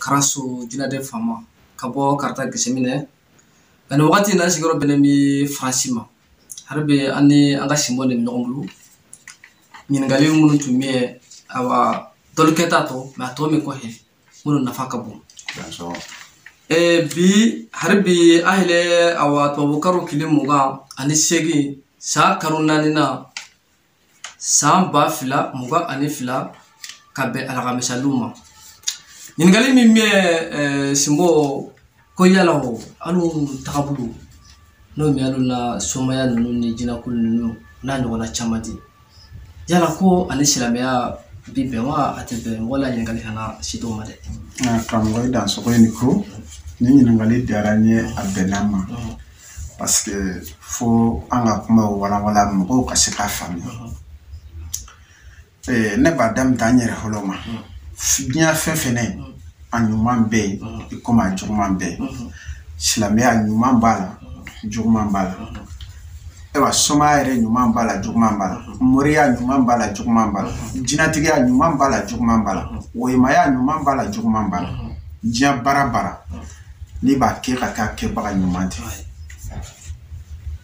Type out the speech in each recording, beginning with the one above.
Karasu Jinade Fama Kabo Karta Gisemine and what in Asigoro Benemi Francima Harbe Ani Angasimon in Nomlu Ningali Munu to me our Dolketato Matomi Kohe Munu Nafakabu. Bi Harbi Aile our Tobukaru Kilimuga Anisegi Sa Karunanina Sam Bafila Muga Anifila Kabe Alagamisaluma. Ningali mime simbo koyala ho anu takabulu no mi aluna somaya nunu ni jinakul nunu na nyona chamati yala ko ani silamea bibe wa atebe wala ningali hana sitoma de kamwe dans so ko niko ni ningali daranye abenama parce que faut anga kuma wala mko kasika famille ne badam tanyere holoma bien fait anyuman be ikoma juguman be silame anyuman bala juguman bala ewa soma ere nyuman bala juguman bala moriya nyuman bala juguman bala jinatigi anyuman bala juguman bala woyimaya anyuman bala juguman bala dia bara ni ba ke ka ke baga nyuman te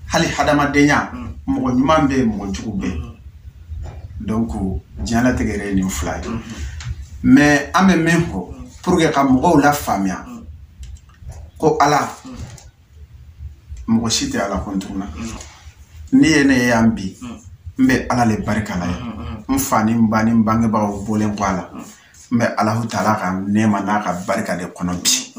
hali hadama denya mo nyuman be mo jugube donc diala tegere ni fly mais ame memho pour que mo la famia ko ala mo site ala kontuna ni ene yambi mbe ala le baraka la mfani mbani mbange ba bolen kwala mbe ala taala ka nema na ka baraka de konobi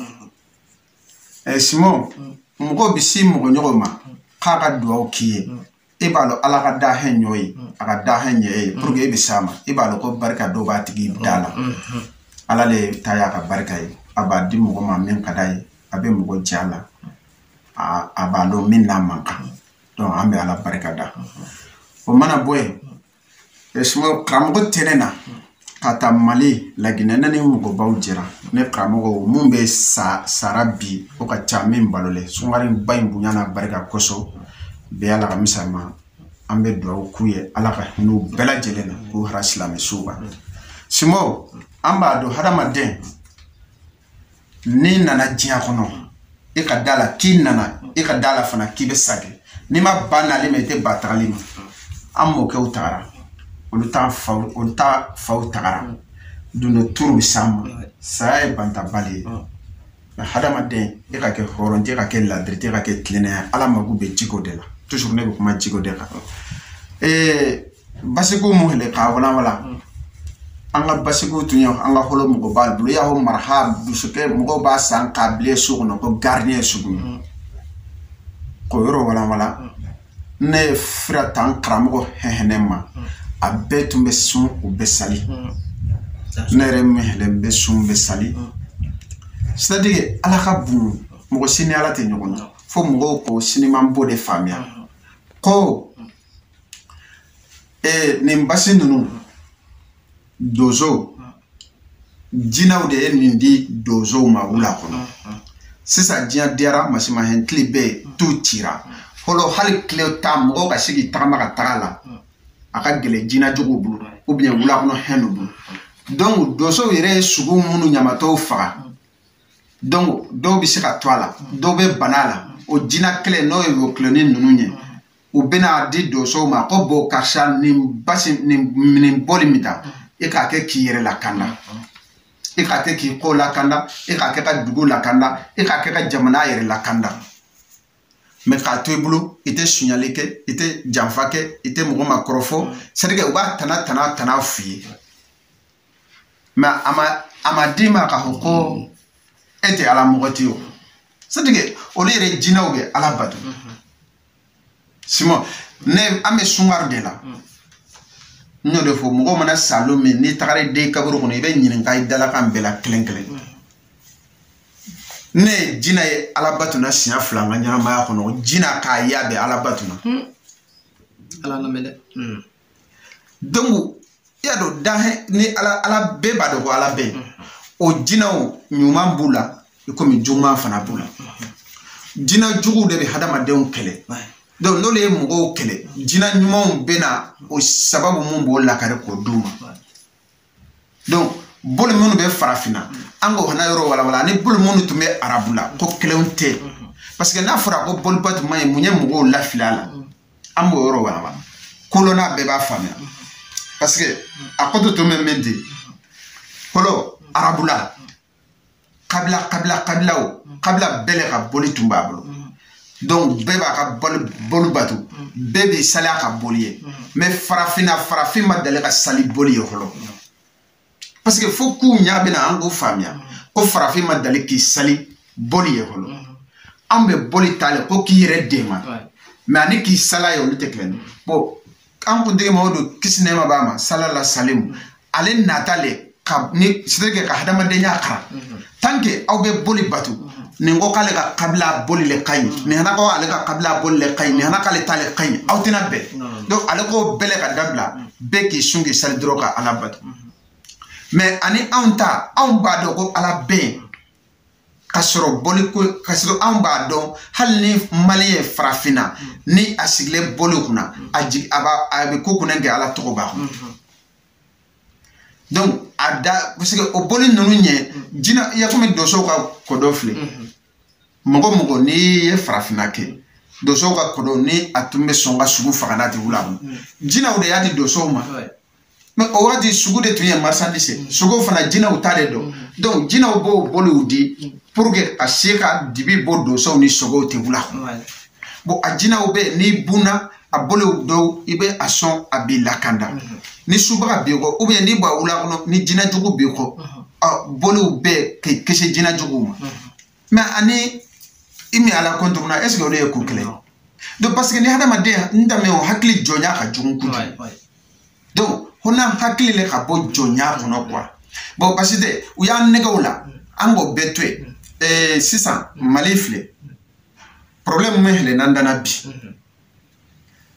simo mo bisi mo nyoma ka do kiye ibalo ala ka da henyoyi aka da henye pour que ibisama ibalo ko baraka do ba tigi dala ala le taya ka baraka yi abadi mo ma men kadai abe mo jala abalo minna manka donc ambe ala baraka da o mana boy esmo kramgo tenena kata mali la ginena ni mo baw jira ne kramgo mumbe sarabi o ka chamin balole sungari bay bunyana baraka koso be ala ka misama ambe do kuye ala ka no bela jelena ko harasla suba simo amba do hadama den ni nana jiya kono e ka dala ki nana e ka dala fana kibe sage ni ma banale mete batalima ammo ke utara on ta fa utara duno turbi sam sai banta bali hadama den e ka ke horonte ka ke ladrite ka ke tlena ala magube jiko dela toujours ne ko ma jiko dela basiku mo hele ka wala anga basiku tunyo anga holo mo bal blu ya ho marhab du suke mo ba san kable suno ko garnier sugu ko yoro wala ne fra tan kramo hehenema abetu mesun u besali ne rem hele besum besali c'est-à-dire ala ka bu mo sini ala te nyokono fo mo ko sinima mbode famia ko nimbasi nunu dozo jina ude nindi dozo mawula kono sisa dia diara masima hentli be tu tira holo hal kleo tam o ka sigi tama ka tagala aka gele jina jogo bulu ou bien wula kono henu bulu donc dozo ire sugu munu nyamato fa donc do bi sika twala do be banala o jina kle no e wo kloni nunu nye u bena di doso ma ko bo kasha ni basi ni bolimita e ka ke kiyere la kanda e ka ke ki ko la kanda e ka ke ka dugu la kanda e ka ke ka jamana yere la kanda me ka to bulu ite sunyalike ite jamfake ite mo ma krofo c'est-à-dire u ba tana fi ma ama dima ka hoko ete ala mogotio c'est-à-dire o lere jinaobe ala batu Simon, ne ame sungar de la. No de fo mo mana salome ni tagare de kaburu ko be nyin ngai dala kan bela klenkle. Ne jina e alabatu na sia flanga nyama ma ko no jina ka ya be alabatu na. Ala na mele. Donc ya do dahe ni ala be ba do ko ala be. O jina o nyuma bula ko mi juma fana bula. Jina jugu de be hadama de on kele. Donc no le mo kele jina nyuma bena o sababu mumbo la kare ko duma donc bol minnu bɛ farafina an ko hana yɔrɔ wala ni bol minnu tun bɛ arabu la ko kelenw tɛ parce que n'a fɔra ko boliba tun man ɲi mun ye mɔgɔw lafiliya la an b'o yɔrɔ wala kolonna bɛɛ b'a faamuya parce que a koto tun bɛ min di fɔlɔ arabu la kabila bɛɛ le ka boli tun b'a bolo donc bɛɛ b'a ka boli bato bɛɛ b'i sali a ka boli ye mais farafin ma deli ka sali boli ye fɔlɔ parce que fo k'u ɲa bɛna an k'o faamuya ko farafin ma deli k'i sali boli ye fɔlɔ an bɛ boli ta le ko k'i yɛrɛ dɛmɛ mais ani k'i sala ye olu tɛ kelen bon an kuntigi Mamadu kisi nɛɛma b'a ma salala salimu ale nata le ni c'est ka hadamadenya kara tant que aw bɛ boli bato nin ko k'ale ka kabila boli le ka ɲi nin hana ko ale ka kabila boli le ka ɲi nin hana k'ale ta le ka ɲi aw tɛna bɛn donc ale ko bɛɛ le ka dabila bɛɛ k'i sun k'i sali dɔrɔn ka ala bato mais ani anw ta anw b'a dɔn ko ala bɛn ka sɔrɔ boli ko ka sɔrɔ anw b'a dɔn hali ni maliyɛn farafina ni a sigilen boli kunna a bɛ ko kunna kɛ ala tɔgɔ b'a kɔnɔ donc a da parce que o boli ninnu ɲɛ jina i ya komi dosow ka kodɔn filɛ mɔgɔ n'i ye farafina kɛ dosow ka kodɔn ni a tun bɛ sɔn ka sugu faga n'a tɛ wula kɔnɔ jinaw de y'a di dosow ma mais o waati sugu de tun ye marchandise suguw fana jinaw ta de dɔn donc jinaw b'o boliw di pour que a se ka dibi bɔ dosow ni sogow tɛ wula kɔnɔ bon a jinaw bɛ n'i bunna a boliw dɔw i bɛ a sɔn a b'i lakanda ni subaga b'i kɔ ou bien n'i b'a wula kɔnɔ ni jinajugu b'i kɔ boliw bɛ k'i kisi jinajuguw ma mais ani i mi ala kɔntuguna est ce que olu ye ko kelen donc parce que ni hadamaden n tɛmɛ o hakili jɔnya ka jugu kojugu donc hona hakili le ka bɔ jɔnya kɔnɔ quoi bon parce que u y'an nɛgɛw la an k'o bɛɛ to yen sisan Mali filɛ problème min hɛlɛ n'an dana bi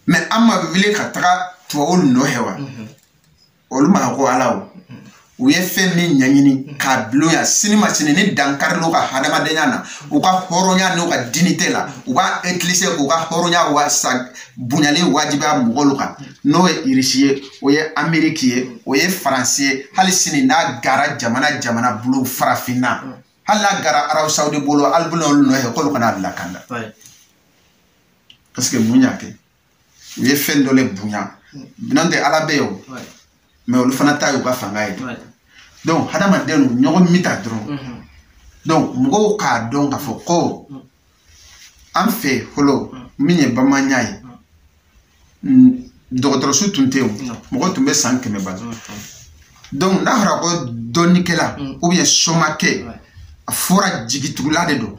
mais an ma wuli ka taga tubabuw nɔfɛ wa olu ma ko ala o u ye fɛn min ɲɛɲini k'a bulon yan sini ma sini ni dankari l'u ka hadamadenya na u ka hɔrɔnya n'u ka dignité la u b'a utiliser k'u ka hɔrɔnya bonyali wajibiya mɔgɔw kan n'o ye Irisi ye o ye Ameriki ye o ye Faransi ye hali sini n'a gara jamana bolo farafinna hali n'a gara Arabu Saoudi bolo hali bolo olu nɔfɛ k'olu kana bila kanda parce que mun y'a kɛ u ye fɛn dɔ le bonya n'o tɛ ala bɛ yen o mais olu fana ta y'u ka fanga ye donc hadamaden ɲɔgɔn mita dɔrɔn donc mɔgɔw k'a dɔn k'a fɔ ko an fɛ fɔlɔ min ye bamanya ye dɔgɔtɔrɔso tun tɛ yen mɔgɔ tun bɛ san 100 balo donc n'a fɔra ko dɔnnikɛla ou bien somakɛ a fɔra jigitugula de don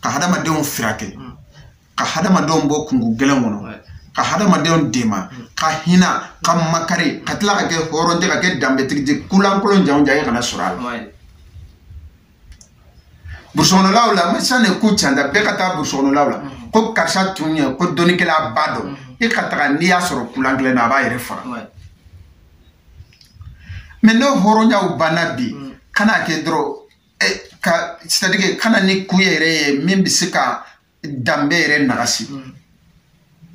ka hadamadenw furakɛ ka hadamadenw bɔ kungo gɛlɛn kɔnɔ ka hadamadenw dɛmɛ ka hinɛ ka makari ka tila ka kɛ hɔrɔn tɛ ka kɛ danbetigi kulankolon janw ye kana sɔrɔ a la burusɔkɔnɔlaw la mais sani ko canda bɛɛ ka taa burusɔkɔnɔlaw la ko karisa tun ye ko dɔnnikɛla ba dɔn i ka taga n'i y'a sɔrɔ kulan kelen na a b'a yɛrɛ faga mais n'o hɔrɔnyaw banna bi kana kɛ dɔrɔn c'est à dire kana ni ku yɛrɛ ye min bɛ se ka danbe yɛrɛ nagasi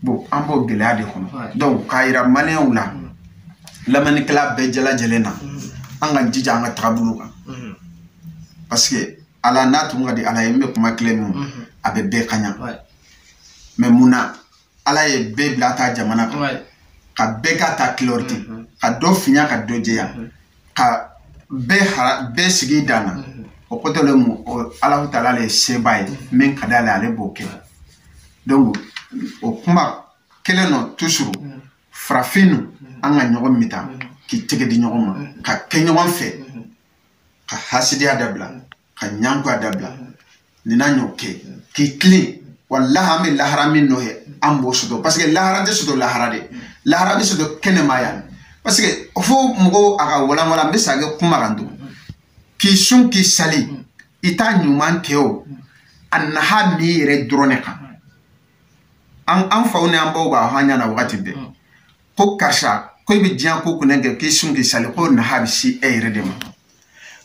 bon an b'o gɛlɛya de kɔnɔ donc k'a yira maliyɛnw la lamɛnnikɛla bɛɛ jalajɛlen na an ka jija an ka taabolo kan parce que ala n'a tun ka di ala ye n bɛ kuma kelen min a bɛ bɛɛ kaɲa mais mun na ala ye bɛɛ bila ta jamana kan ka bɛɛ ka ta kilɔri ten ka dɔ fiɲɛ ka dɔ jɛya ka bɛɛ sigi dan na o kɔtɛ le mun alahu taala le ye seba ye min ka d'ale ale b'o kɛ donc o kuma kelen nɔ toujours farafin an ka ɲɔgɔn mita k'i tɛgɛ di ɲɔgɔn ma ka kɛ ɲɔgɔn fɛ ka hasidiya dabila ka ɲankuya dabila nin n'a ɲɔ kɛ k'i tilen wallahi an bɛ lahara min nɔ ye an b'o sɔrɔ parce que lahara tɛ sɔrɔ lahara de lahara bɛ sɔrɔ kɛnɛmaya parce que fo mɔgɔw a ka walanwalan n bɛ se ka kɛ kuma kan tugun k'i sun k'i sali i t'a ɲuman kɛ o a naha n'i yɛrɛ dɔrɔn de kan an faw ni an baw b'a fɔ an ɲɛna wagati bɛɛ ko karisa ko i bɛ diɲɛ ko kunɛ kɛ k'i sun k'i sali ko naha bɛ se e yɛrɛ de ma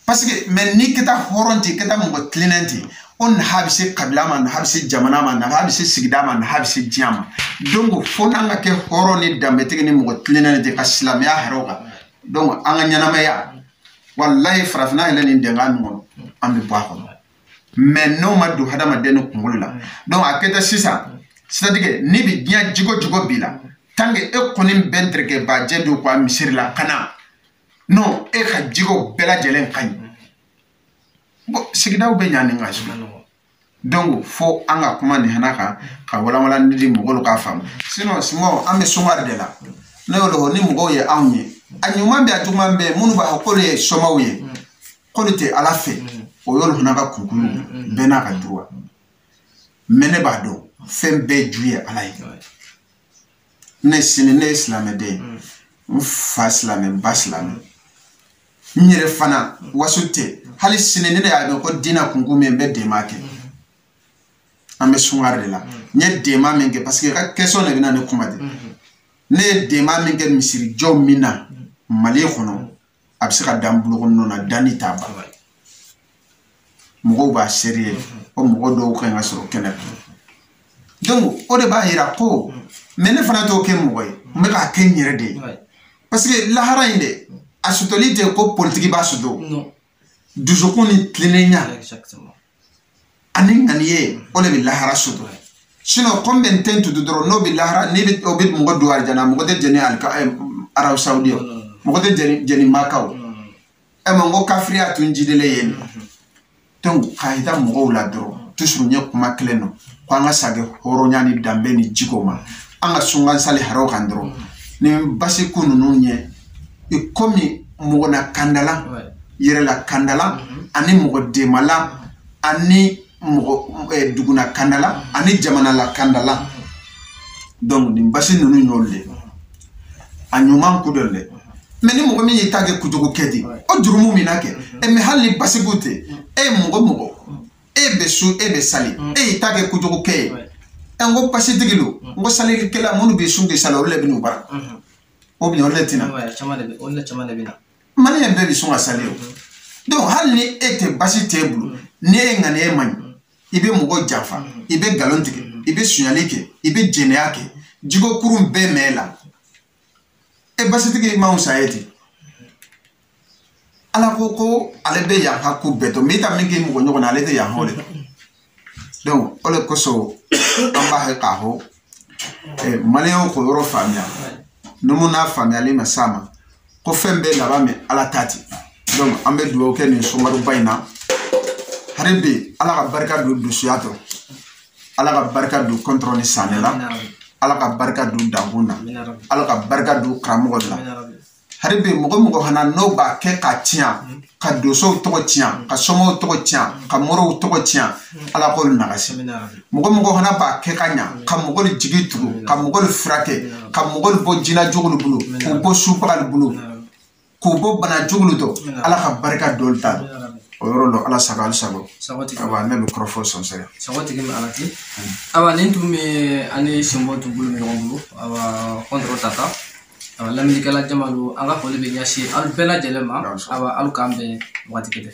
parce que mais n'i kɛta hɔrɔn ten kɛta mɔgɔ tilennen ten o naha bɛ se kabila ma naha bɛ se jamana ma naha bɛ se sigida ma naha bɛ se diɲɛ ma donc fo n'an ka kɛ hɔrɔn ni danbetigi ni mɔgɔ tilennen ten ka silamɛya hɛrɛw kan donc an ka ɲɛnamaya wallahi farafina ile ni denga no ambe ba ko mais no ma do hada ma den ko la donc aketa sisa c'est-à-dire ni bi dia jigo bila tangue e konim bentreke ba jedo ko misir la kana non e ka jigo bela jelen kany bo sigidaw be nyani ngaji donc fo anga kuma ni hanaka ka wala ndi mogolo ka fam sinon simo ambe sumar de la ne lo ni mogo ye anye anyuma be atuma be munu ba hakole somawe kolite ala fe o yolo hanaka kunkulu bena ka droit mene ba do fembe juye alay ne sini ne islam de fa islam ba islam nyere fana wasute hali sini ne ya ko dina kungume be de make ambe sungar de la nye dema menge parce que ka question ne bina ne kuma de ne dema menge misiri jom mina mali khono absika dambulo kono na dani taba mogo ba sérieux o mogo do ko nga soro kene donc o de ba ira ko mene fana to ke mogo me ka ken yere de parce que la harainde asutolite ko politique ba sudo non duzo ko ni tlenenya exactement aning aniye ole bi lahara sudo sino combien de temps doro no bi lahara ni bi obit mo do arjana mo de jeni alka arab saudi mo de jeni makaw e mo ngo kafria tunji de yen donc kaida mo la doro toujours nya kuma kleno ko anga sage horo nyani dambe ni jikoma anga sungan sali haro kandro ni basi kunu nunye e komi mo na kandala yere la kandala ani mo de mala ani duguna kandala ani jamana la kandala donc ni basi nunu nyolle anyuma kudole meni mo mi yitage kujugo kedi o jurumu minake e me hali basi gute e mo e besu e be sali e yitage kujugo ke ngo basi digilo ngo sali kala monu be sunge sala ole binu bara o bi ole tina chamale bina mani e be sunga sali donc hali ete basi tebulu ne ngane e mani ibe mogo jafa ibe galontike ibe sunyalike ibe jeneake jigo kurum be mela e basitike ma usayeti ala ko ale be ya hakku beto mita mingi mogo nyogo na ale te ya hole donc ole koso amba he ka ho maleo ko yoro famia numu na famia le masama ko fembe la ba me ala tati donc ambe duo ke ni songaru bayna harebe ala ka barka do dosiato ala ka barka do contrôle sanela ala ka barka do danguna ala ka barka do kramo la harebe mogo hana no ba ke ka tia ka doso to tia ka somo to tia ka moro to tia ala ko nagasi mogo hana ba ke kanya ka mogo jigitu ka mogo frake ka mogo bo jina jogulu bulu ko bo supal bulu ko bo bana jogulu to ala ka barka do ta oyoro ala sagal sago aba ne microphone sonsere sagoti gem alati aba nintum ani simbo to bulu mi ngombu aba kontro tata aba lamini kala jamalu anga ko le be nyasi al bela jelema aba al kambe wati kede